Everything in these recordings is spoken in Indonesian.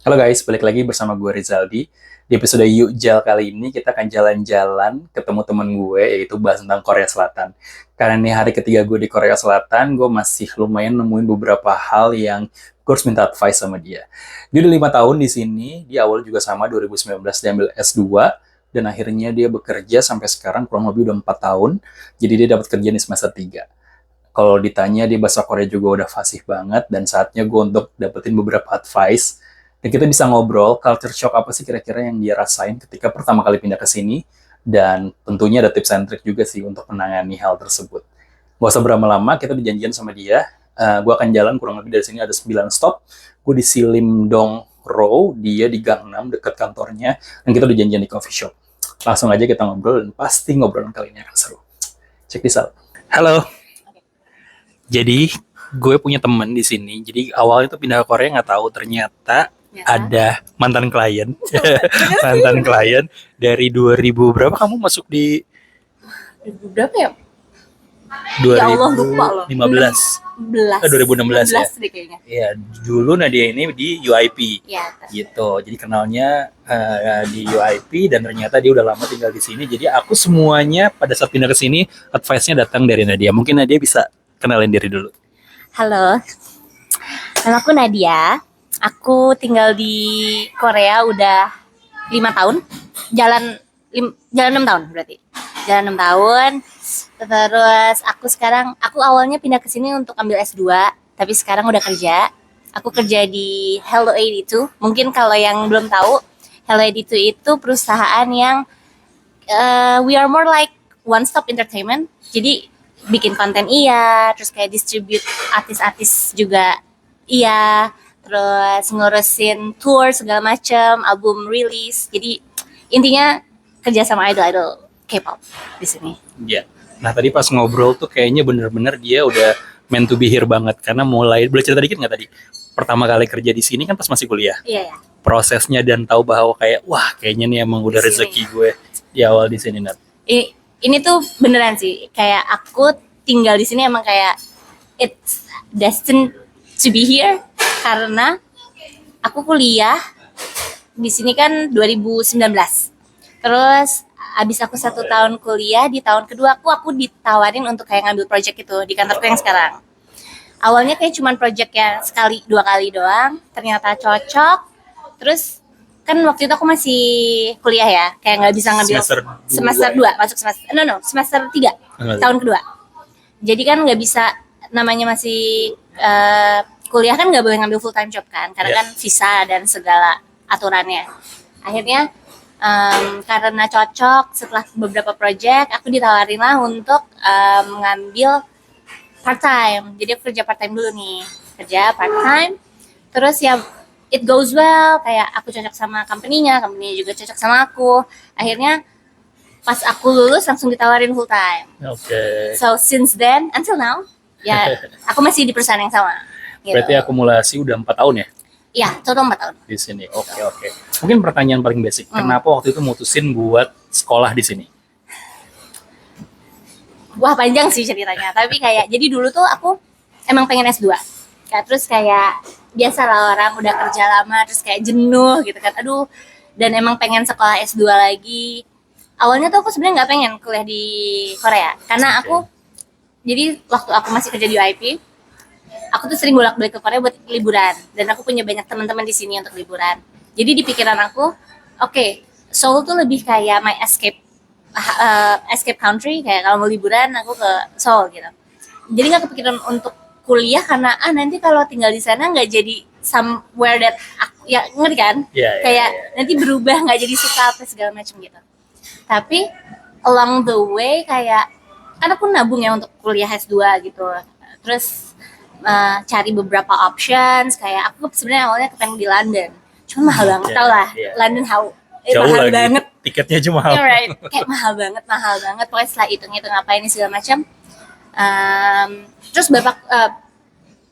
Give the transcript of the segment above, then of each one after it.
Halo guys, balik lagi bersama gue Rizaldi. Di episode Yuk Jal kali ini kita akan jalan-jalan ketemu temen gue, yaitu bahas tentang Korea Selatan. Karena ini hari ketiga gue di Korea Selatan, gue masih lumayan nemuin beberapa hal yang gue harus minta advice sama dia. Dia udah 5 tahun di sini, di awal juga sama 2019 dia ambil S2, dan akhirnya dia bekerja sampai sekarang kurang lebih udah 4 tahun, jadi dia dapat kerja di semester 3. Kalau ditanya dia bahasa Korea juga udah fasih banget, dan saatnya gue untuk dapetin beberapa advice. Dan kita bisa ngobrol, culture shock apa sih kira-kira yang dia rasain ketika pertama kali pindah ke sini, dan tentunya ada tips and trick juga sih untuk menangani hal tersebut. Gak usah berlama-lama, kita dijanjian sama dia. Gue akan jalan kurang lebih dari sini ada 9 stop. Gue di Silimdong Row, dia di Gang 6 dekat kantornya, dan kita udah janjian di coffee shop. Langsung aja kita ngobrol, dan pasti ngobrolan kali ini akan seru. Check this out. Halo. Jadi gue punya temen di sini. Jadi awalnya tuh pindah ke Korea nggak tahu ternyata ada mantan klien, mantan klien dari 2000 berapa kamu masuk di 2000 berapa ya? 2015? Ya Allah, lupa loh. 2016 ya. deh kayaknya. Iya, dulu Nadia ini di UIP. Ya, Gitu. Jadi kenalnya di UIP dan ternyata dia udah lama tinggal di sini. Jadi aku semuanya pada saat pindah ke sini advice-nya datang dari Nadia. Mungkin Nadia bisa kenalin diri dulu. halo. Nama aku Nadia. Aku tinggal di Korea udah 5 tahun. Jalan 6 tahun berarti. Jalan 6 tahun. Terus aku awalnya pindah ke sini untuk ambil S2, tapi sekarang udah kerja. Aku kerja di Hello 82. Mungkin kalau yang belum tahu, Hello 82 itu perusahaan yang we are more like one stop entertainment. Jadi bikin konten iya, terus kayak distribute artis-artis juga iya, terus ngurusin tour segala macam, album rilis. Jadi intinya kerja sama idol-idol K-pop di sini. Iya. Nah tadi pas ngobrol tuh kayaknya bener-bener dia udah meant to be here banget. Karena mulai, boleh cerita dikit nggak tadi? Pertama kali kerja di sini kan pas masih kuliah. Iya ya. Prosesnya dan tahu bahwa kayak, wah kayaknya nih emang udah Di sini. rezeki gue di awal di sini, Nat. Ini tuh beneran sih, kayak aku tinggal di sini emang kayak it's destined to be here, karena aku kuliah di sini kan 2019. Terus abis aku 1 tahun kuliah, di tahun kedua aku ditawarin untuk kayak ngambil project itu di kantorku yang sekarang. Awalnya kayak cuman project ya sekali 2 kali doang, ternyata cocok. Terus kan waktu itu aku masih kuliah ya, kayak nggak bisa ngambil semester 2 masuk semester 3 tahun kedua. Jadi kan nggak bisa, namanya masih kuliah kan nggak boleh ngambil full time job kan, karena kan visa dan segala aturannya. Akhirnya karena cocok, setelah beberapa project aku ditawarin lah untuk ngambil part time. Jadi aku kerja part time dulu nih, kerja part time. Terus ya it goes well, kayak aku cocok sama company-nya juga cocok sama aku. Akhirnya pas aku lulus langsung ditawarin full time. Oke. So since then until now, ya aku masih di perusahaan yang sama. Gitu. Berarti akumulasi udah 4 tahun ya Iya, total 4 tahun. di sini. Oke. Mungkin pertanyaan paling basic, kenapa waktu itu mutusin buat sekolah di sini? Wah, panjang sih ceritanya, tapi kayak jadi dulu tuh aku emang pengen S2. Terus kayak biasalah orang udah kerja lama terus kayak jenuh gitu kan. Aduh, dan emang pengen sekolah S2 lagi. Awalnya tuh aku sebenarnya nggak pengen kuliah di Korea karena jadi waktu aku masih kerja di UIP, aku tuh sering bolak-balik ke Korea buat liburan, dan aku punya banyak teman-teman di sini untuk liburan. Jadi di pikiran aku, Seoul tuh lebih kayak my escape country, kayak kalau mau liburan aku ke Seoul gitu. Jadi nggak kepikiran untuk kuliah karena nanti kalau tinggal di sana nggak jadi somewhere that aku, ya ngerti kan? Kayak nanti berubah, nggak jadi suka apa segala macam gitu. Tapi along the way kayak kan aku nabung ya untuk kuliah S2 gitu. Terus cari beberapa options, kayak aku sebenarnya awalnya kepengen di London. Cuma mahal banget, tau lah. London jauh mahal lagi. Banget. Tiketnya aja mahal. Right. Kayak mahal banget. Pokoknya setelah hitung-hitung ngapain ini segala macam. Terus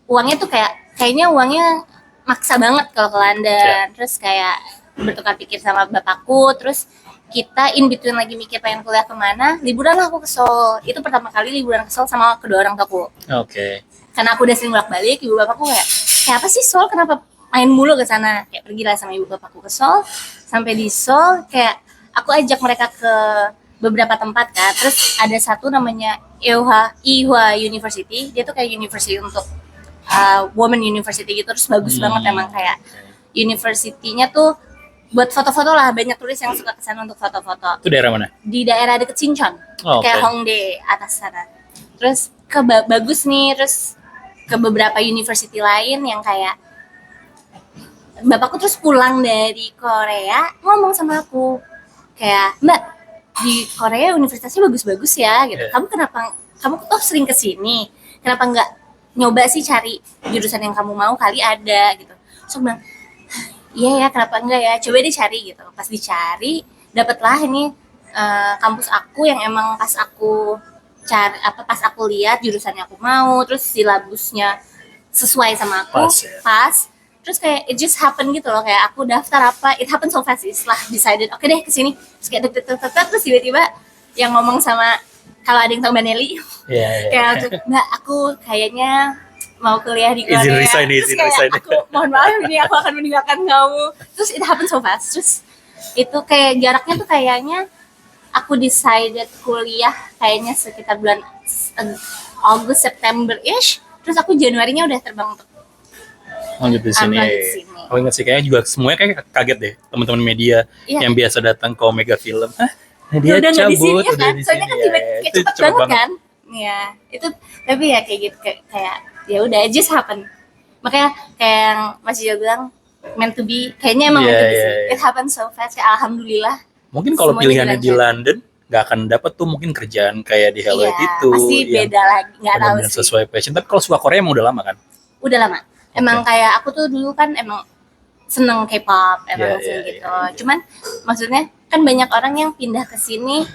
uangnya tuh kayaknya uangnya maksa banget kalau ke London. Terus kayak bertukar pikir sama bapakku. Terus kita in between lagi mikir pengen kuliah kemana, liburan lah aku ke Seoul. Itu pertama kali liburan ke Seoul sama kedua orang tuaku. Oke. Karena aku udah sering bolak-balik, ibu bapakku kayak apa sih Seoul, kenapa main mulu ke sana, kayak pergi lah sama ibu bapakku ke Seoul. Sampai di Seoul kayak aku ajak mereka ke beberapa tempat kan. Terus ada satu namanya Ewha University. Dia tuh kayak university untuk woman university gitu. Terus bagus banget emang, kayak university-nya tuh buat foto-foto lah. Banyak turis yang suka kesana untuk foto-foto. Itu daerah mana? Di daerah deket Sinchon, kayak Hongdae atas sana. Terus bagus nih. Terus ke beberapa university lain yang kayak bapakku terus pulang dari Korea ngomong sama aku kayak, Mbak, di Korea universitasnya bagus-bagus ya gitu. Kamu tuh sering kesini, kenapa nggak nyoba sih cari jurusan yang kamu mau, kali ada gitu. So bilang, iya ya, kenapa enggak ya, coba deh cari gitu. Pas dicari dapatlah ini kampus aku yang emang pas aku pas aku lihat jurusannya aku mau, terus silabusnya sesuai sama aku, pas. Terus kayak it just happen gitu loh, kayak aku daftar it happen so fast sih. Setelah decided oke deh kesini, terus kayak terus tiba-tiba yang ngomong sama, kalau ada yang tahu Mbak Nelly, kayak Mbak, aku kayaknya mau kuliah di Korea. Terus kayak aku mohon maaf ini aku akan meninggalkan kamu. Terus it happen so fast. Terus itu kayak jaraknya tuh kayaknya aku decided kuliah kayaknya sekitar bulan Agustus September-ish. Terus aku Januarinya udah terbang untuk lanjut di sini. Aku ingat sih, kayaknya juga semuanya kayak kaget deh teman-teman media yang biasa datang ke Omega Film. Dia udah cabut, udah kan? Soalnya kan kayak cepet banget kan? Ya, itu tapi ya kayak gitu, kayak ya udah just happen. Makanya kayak yang Mas Jo bilang meant to be, kayaknya emang meant to be sih. It happened so fast, kayak alhamdulillah. Mungkin kalau pilihannya di London nggak akan dapat tuh mungkin kerjaan kayak di Hello itu. Pasti beda lagi, nggak tahu sih. Sesuai passion. Tapi kalau suka Korea emang udah lama kan? Udah lama. Emang kayak aku tuh dulu kan emang seneng K-pop, emang gitu. Cuman maksudnya kan banyak orang yang pindah ke sini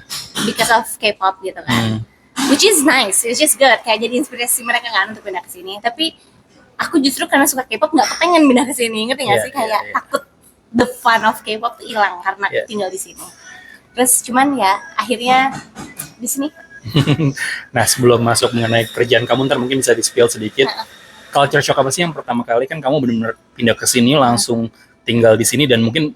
because of K-pop gitu kan. Which is nice, it's just good. Kayak jadi inspirasi mereka kan untuk pindah ke sini. Tapi aku justru karena suka K-pop nggak kepengen pindah ke sini, ngerti nggak sih? Kayak takut the fun of K-pop tuh hilang karena tinggal di sini. Terus cuman ya akhirnya di sini. Nah, sebelum masuk mengenai kerjaan kamu, ntar mungkin bisa di-spill sedikit. Culture shock apa sih yang pertama kali kan kamu benar-benar pindah ke sini, langsung tinggal di sini dan mungkin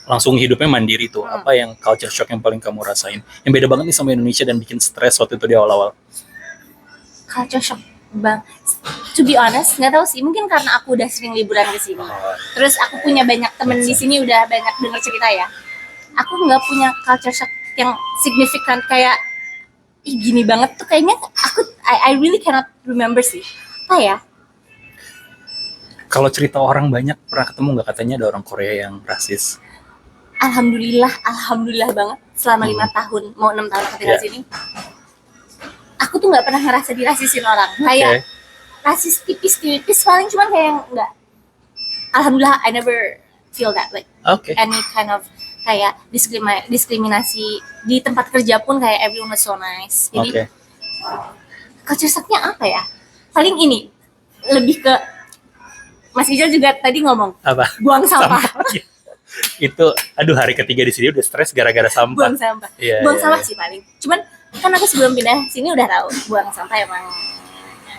langsung hidupnya mandiri tuh. Apa yang culture shock yang paling kamu rasain? Yang beda banget nih sama Indonesia dan bikin stres waktu itu di awal-awal. Culture shock bang, to be honest nggak tahu sih, mungkin karena aku udah sering liburan ke sini. Terus aku punya banyak temen di sini, udah banyak denger cerita ya. Aku nggak punya culture shock yang signifikan kayak gini banget tuh kayaknya. I really cannot remember sih. Apa ya? Kalau cerita orang banyak pernah ketemu nggak katanya ada orang Korea yang rasis? Alhamdulillah banget selama 5 tahun, mau 6 tahun aku tinggal sini. Aku tuh nggak pernah ngerasa dirasisin orang. Kayak rasis tipis paling, cuman kayak nggak. Alhamdulillah I never feel that like any kind of kayak diskriminasi di tempat kerja pun, kayak everyone was so nice. Jadi culture shock-nya apa ya? Paling ini lebih ke Mas Ijal juga tadi ngomong apa? Buang sampah. Itu aduh, hari ketiga di sini udah stres gara-gara sampah. Buang sampah. Buang sampah sih paling. Cuman kan aku sebelum pindah sini udah tahu buang sampah emang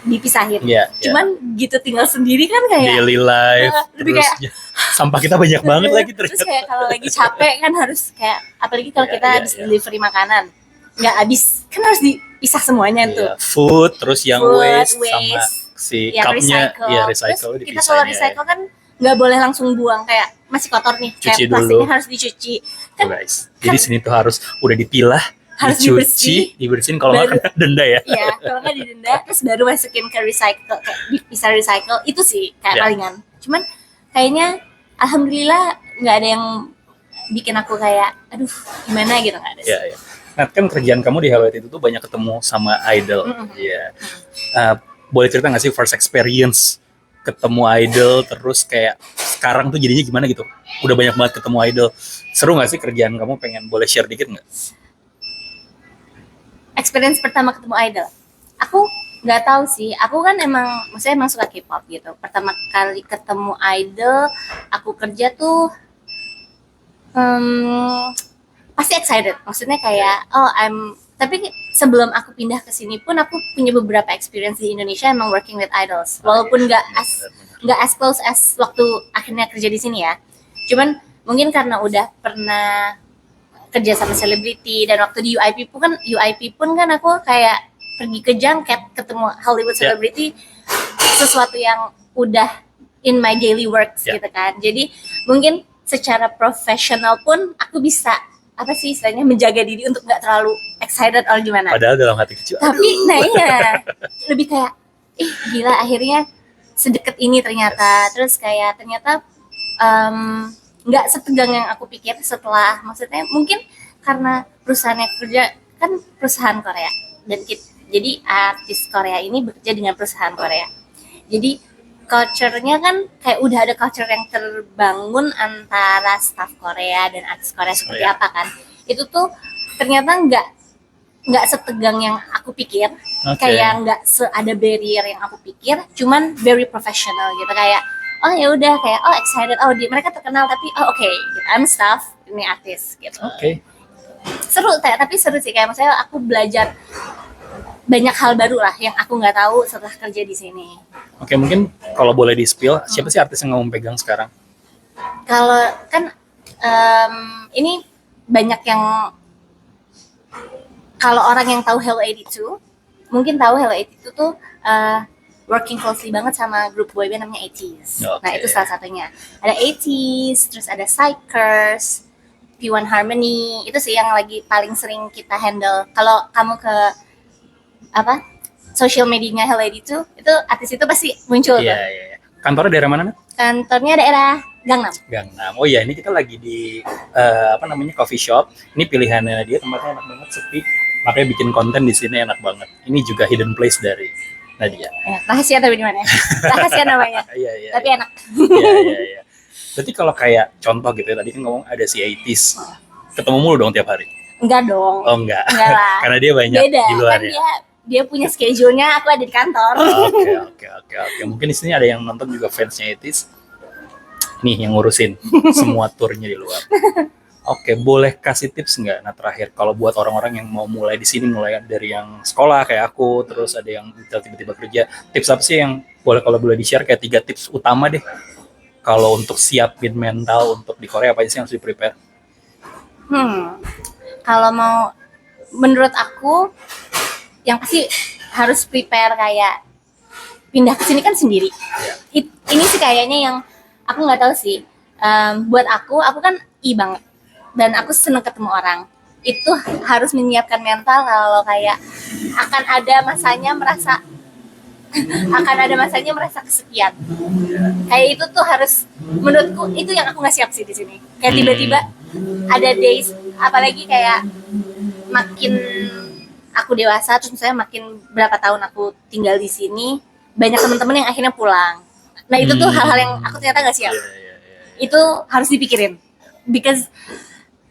dipisahin. Cuman gitu tinggal sendiri kan kayak daily life. Terus kayak, sampah kita banyak banget lagi ternyata. Terus kayak kalau lagi capek kan harus kayak, apalagi kalau kita habis delivery makanan nggak habis kan harus dipisah semuanya tuh. Food, terus yang waste sama si cupnya recycle. Terus kita kalau recycle kan nggak boleh langsung buang, kayak masih kotor nih, kayak plastiknya harus dicuci kan, jadi sini tuh harus udah dipilah, harus dibersihin kalau nggak kena denda ya. Iya, kalau nggak didenda terus baru masukin ke recycle, kayak bisa recycle itu sih kayak palingan. Cuman kayaknya alhamdulillah nggak ada yang bikin aku kayak aduh gimana gitu, nggak ada sih. Nah kan kerjaan kamu di Hello itu tuh banyak ketemu sama idol. Boleh cerita nggak sih first experience ketemu idol, terus kayak sekarang tuh jadinya gimana gitu? Udah banyak banget ketemu idol. Seru nggak sih kerjaan kamu? Pengen boleh share dikit nggak? Experience pertama ketemu idol, aku nggak tahu sih. Aku kan maksudnya emang suka K-pop gitu. Pertama kali ketemu idol, aku kerja tuh pasti excited. Maksudnya kayak Tapi sebelum aku pindah ke sini pun aku punya beberapa experience di Indonesia emang working with idols. Walaupun nggak as close as waktu akhirnya kerja di sini ya. Cuman mungkin karena udah pernah kerja sama selebriti dan waktu di UIP pun kan aku kayak pergi ke junket ketemu Hollywood celebrity, sesuatu yang udah in my daily works gitu kan. Jadi mungkin secara profesional pun aku bisa apa sih istilahnya menjaga diri untuk nggak terlalu excited atau gimana. Padahal dalam hati kecil. Tapi nah iya lebih kayak gila akhirnya sedekat ini ternyata. Terus kayak ternyata nggak setegang yang aku pikir setelah, maksudnya mungkin karena perusahaannya kerja kan perusahaan Korea dan jadi artis Korea ini bekerja dengan perusahaan Korea. Jadi culture-nya kan kayak udah ada culture yang terbangun antara staff Korea dan artis Korea seperti apa kan. Itu tuh ternyata nggak setegang yang aku pikir. Kayak nggak ada barrier yang aku pikir, cuman very professional gitu, kayak oh ya udah kayak excited, mereka terkenal tapi oke, I'm staff, ini artis gitu. Seru tapi seru sih, kayak maksudnya aku belajar banyak hal baru lah yang aku nggak tahu setelah kerja di sini. Oke, mungkin kalau boleh di spill, siapa sih artis yang kamu pegang sekarang? Kalau kan ini banyak yang, kalau orang yang tahu Hello 82 mungkin tahu Hello 82 tuh working closely banget sama grup boyband namanya ATEEZ. Nah itu salah satunya. Ada ATEEZ, terus ada Psychers, P1 Harmony, itu sih yang lagi paling sering kita handle. Kalau kamu ke social media-nya Hello 82 itu artis itu pasti muncul tuh. Iya. Kantornya daerah mana, Nat? Kantornya daerah Gangnam. Oh iya, ini kita lagi di coffee shop. Ini pilihannya dia, tempatnya enak banget, sepi. Makanya bikin konten di sini enak banget. Ini juga hidden place dari Nadia. Rahasia tapi di mana? Rahasia namanya. Iya. Tapi enak. Iya. Berarti kalau kayak contoh gitu ya, tadi kan ngomong ada si ATEEZ. Ketemu mulu dong tiap hari? Enggak dong. Oh enggak lah. Karena dia banyak beda, di luar kan ya. Dia punya schedule-nya, aku ada di kantor. Oke. Mungkin di sini ada yang nonton juga fansnya ATEEZ. Nih yang ngurusin semua turnya di luar. Oke, boleh kasih tips nggak? Nah terakhir, kalau buat orang-orang yang mau mulai di sini, mulai dari yang sekolah kayak aku, terus ada yang tiba-tiba kerja, tips apa sih yang kalau boleh di-share, kayak 3 tips utama deh. Kalau untuk siapin mental untuk di Korea, apa sih yang harus di-prepare? Kalau mau, menurut aku, yang pasti harus prepare kayak pindah ke sini kan sendiri. Ini sih kayaknya yang aku nggak tahu sih. Buat aku kan banget. Dan aku seneng ketemu orang. Itu harus menyiapkan mental kalau kayak akan ada masanya merasa kesepian. Kayak itu tuh harus, menurutku itu yang aku nggak siap sih di sini. Kayak tiba-tiba ada days, apalagi kayak makin aku dewasa, terus misalnya makin berapa tahun aku tinggal di sini, banyak teman-teman yang akhirnya pulang. Nah itu tuh hal-hal yang aku ternyata nggak siap. Itu harus dipikirin, because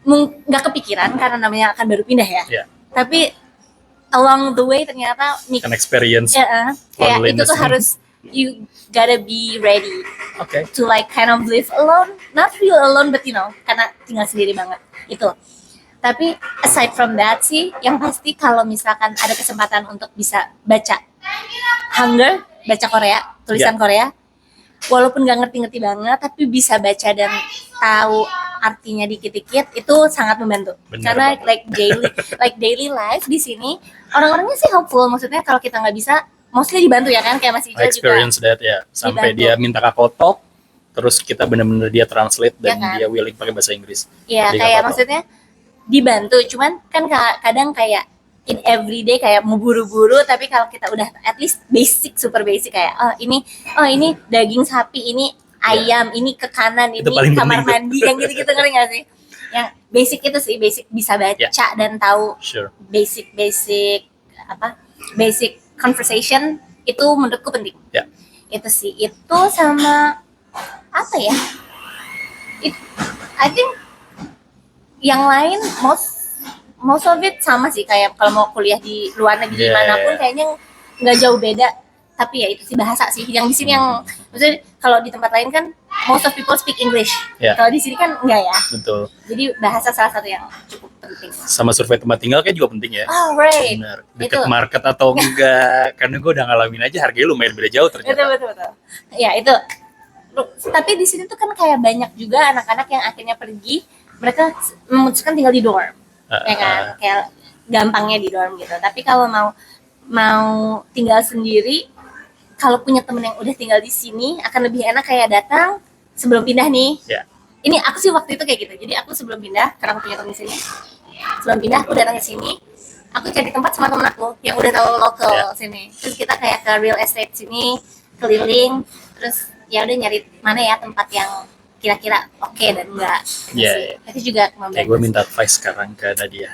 nggak kepikiran karena namanya akan baru pindah ya. Tapi along the way ternyata an experience. Kayak itu tuh harus, you gotta be ready to like kind of live alone, not real alone, but karena tinggal sendiri banget itu. Tapi aside from that sih, yang pasti kalau misalkan ada kesempatan untuk bisa baca Hangul, baca Korea, tulisan Korea, walaupun nggak ngerti-ngerti banget, tapi bisa baca dan tahu artinya dikit-dikit, itu sangat membantu. Karena like daily life di sini, orang-orangnya sih helpful. Maksudnya kalau kita nggak bisa, mostly dibantu ya kan, kayak Mas Ijal juga. Experience that ya, sampai dibantu. Dia minta kakotok, terus kita benar-benar dia translate dan dia willing pakai bahasa Inggris. Iya, kayak maksudnya dibantu, cuman kan kadang kayak in everyday kayak mau buru-buru, tapi kalau kita udah at least basic, super basic, kayak ini daging sapi, ini ayam, ini ke kanan, ini kamar mandi, yang gitu-gitu, ngerti nggak sih? Yang basic itu sih, basic bisa baca dan tahu basic conversation, itu menurutku penting. Itu sih, itu sama apa ya? I think yang lain most of it sama sih, kayak kalau mau kuliah di luar negeri manapun kayaknya nggak jauh beda. Tapi ya itu sih bahasa sih yang di sini, yang maksudnya kalau di tempat lain kan most of people speak English. Ya. Kalau di sini kan enggak ya. Betul. Jadi bahasa salah satu yang cukup penting. Sama survei tempat tinggal kayak juga penting ya. Oh right. Benar. Deket Itu. market atau enggak? Karena gue udah ngalamin aja harganya lumayan beda jauh ternyata. Betul. Ya itu. Tapi di sini tuh kan kayak banyak juga anak-anak yang akhirnya pergi, mereka memutuskan tinggal di dorm, ya kan? Kayak gampangnya di dorm gitu. Tapi kalau mau tinggal sendiri, kalau punya temen yang udah tinggal di sini akan lebih enak kayak datang sebelum pindah nih. Ya. Ini aku sih waktu itu kayak gitu. Jadi aku sebelum pindah, karena aku punya temen di sini. Sebelum pindah aku datang ke sini. Aku cari tempat sama temen aku yang udah tahu lokal sini. Terus kita kayak ke real estate sini, keliling, terus ya udah nyari mana ya tempat yang kira-kira oke dan enggak. Iya. Itu juga Kayak gue minta advice sekarang ke Nadia.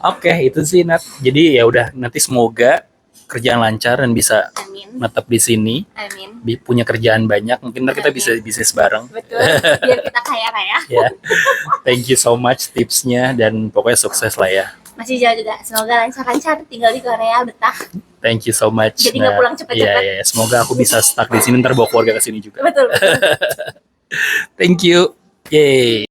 Oke, itu sih Nat. Jadi ya udah, nanti semoga kerjaan lancar dan bisa Amin. netap di sini, Amin. punya kerjaan banyak. Mungkin ntar kita bisa bisnis bareng. Betul. Biar kita kaya-kaya. Ya. Thank you so much tipsnya dan pokoknya sukses lah ya. Masih jauh juga. Semoga lancar-lancar tinggal di Korea betah. Thank you so much. Jadi nggak pulang cepet-cepet. Iya. Semoga aku bisa stuck di sini, ntar bawa keluarga ke sini juga. Betul. Thank you. Yay.